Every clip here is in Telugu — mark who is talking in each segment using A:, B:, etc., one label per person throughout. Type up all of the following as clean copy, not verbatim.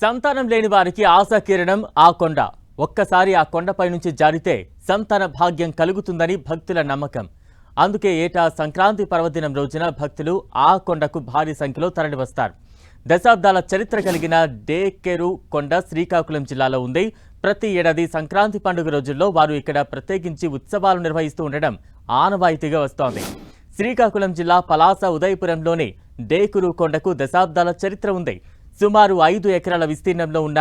A: సంతానం లేని వారికి ఆశాకిరణం ఆ కొండ. ఒక్కసారి ఆ కొండపై నుంచి జారితే సంతాన భాగ్యం కలుగుతుందని భక్తుల నమ్మకం. అందుకే ఏటా సంక్రాంతి పర్వదినం రోజున భక్తులు ఆ కొండకు భారీ సంఖ్యలో తరలివస్తారు. దశాబ్దాల చరిత్ర కలిగిన డేకెరు కొండ శ్రీకాకుళం జిల్లాలో ఉంది. ప్రతి ఏడాది సంక్రాంతి పండుగ రోజుల్లో వారు ఇక్కడ ప్రత్యేకించి ఉత్సవాలు నిర్వహిస్తూ ఉండడం ఆనవాయితీగా వస్తోంది. శ్రీకాకుళం జిల్లా పలాస ఉదయపురంలోని డేకురు కొండకు దశాబ్దాల చరిత్ర ఉంది. సుమారు 5 ఎకరాల విస్తీర్ణంలో ఉన్న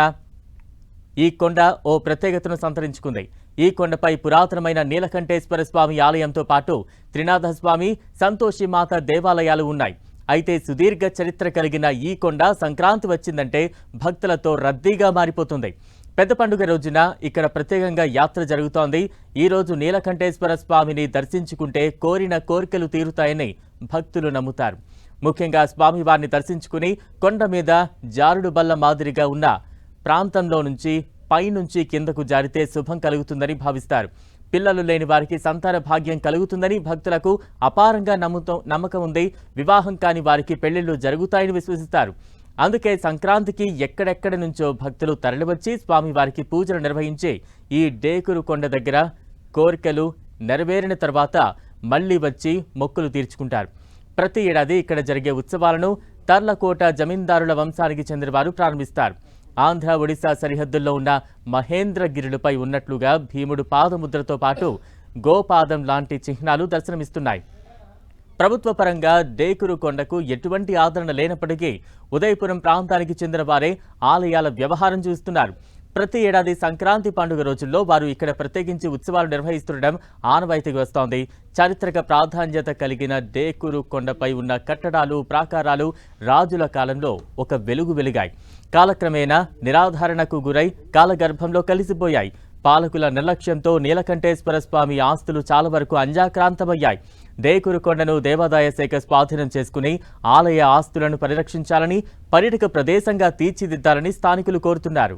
A: ఈ కొండ ఓ ప్రత్యేకతను సంతరించుకుంది. ఈ కొండపై పురాతనమైన నీలకంఠేశ్వర స్వామి ఆలయంతో పాటు త్రినాథస్వామి, సంతోషిమాత దేవాలయాలు ఉన్నాయి. అయితే సుదీర్ఘ చరిత్ర కలిగిన ఈ కొండ సంక్రాంతి వచ్చిందంటే భక్తులతో రద్దీగా మారిపోతుంది. పెద్ద పండుగ రోజున ఇక్కడ ప్రత్యేకంగా యాత్ర జరుగుతోంది. ఈ రోజు నీలకంఠేశ్వర స్వామిని దర్శించుకుంటే కోరిన కోరికలు తీరుతాయని భక్తులు నమ్ముతారు. ముఖ్యంగా స్వామివారిని దర్శించుకుని కొండ మీద జారుడు బల్ల మాదిరిగా ఉన్న ప్రాంతంలో నుంచి పైనుంచి కిందకు జారితే శుభం కలుగుతుందని భావిస్తారు. పిల్లలు లేని వారికి సంతాన భాగ్యం కలుగుతుందని భక్తులకు అపారంగా నమ్మకం ఉంది. వివాహం కాని వారికి పెళ్లిళ్లు జరుగుతాయని విశ్వసిస్తారు. అందుకే సంక్రాంతికి ఎక్కడెక్కడి నుంచో భక్తులు తరలివచ్చి స్వామివారికి పూజలు నిర్వహించి ఈ డేకురు కొండ దగ్గర కోరికలు నెరవేరిన తర్వాత మళ్లీ వచ్చి మొక్కులు తీర్చుకుంటారు. ప్రతి ఏడాది ఇక్కడ జరిగే ఉత్సవాలను తర్లకోట జమీందారుల వంశానికి చెందిన వారు ప్రారంభిస్తారు. ఆంధ్ర, ఒడిశా సరిహద్దుల్లో ఉన్న మహేంద్రగిరులపై ఉన్నట్లుగా భీముడు పాదముద్రతో పాటు గోపాదం లాంటి చిహ్నాలు దర్శనమిస్తున్నాయి. ప్రభుత్వ పరంగా డేకురు కొండకు ఎటువంటి ఆదరణ లేనప్పటికీ ఉదయపురం ప్రాంతానికి చెందిన వారే ఆలయాల వ్యవహారం చూస్తున్నారు. ప్రతి ఏడాది సంక్రాంతి పండుగ రోజుల్లో వారు ఇక్కడ ప్రత్యేకించి ఉత్సవాలు నిర్వహిస్తుండడం ఆనవాయితీగా వస్తోంది. చారిత్రక ప్రాధాన్యత కలిగిన డేకురు కొండపై ఉన్న కట్టడాలు, ప్రాకారాలు రాజుల కాలంలో ఒక వెలుగు వెలిగాయి. కాలక్రమేణా నిరాధారణకు గురై కాలగర్భంలో కలిసిపోయాయి. పాలకుల నిర్లక్ష్యంతో నీలకంఠేశ్వర స్వామి ఆస్తులు చాలా వరకు అంజాక్రాంతమయ్యాయి. డేకురు కొండను దేవాదాయ శాఖ స్వాధీనం చేసుకుని ఆలయ ఆస్తులను పరిరక్షించాలని, పర్యాటక ప్రదేశంగా తీర్చిదిద్దాలని స్థానికులు కోరుతున్నారు.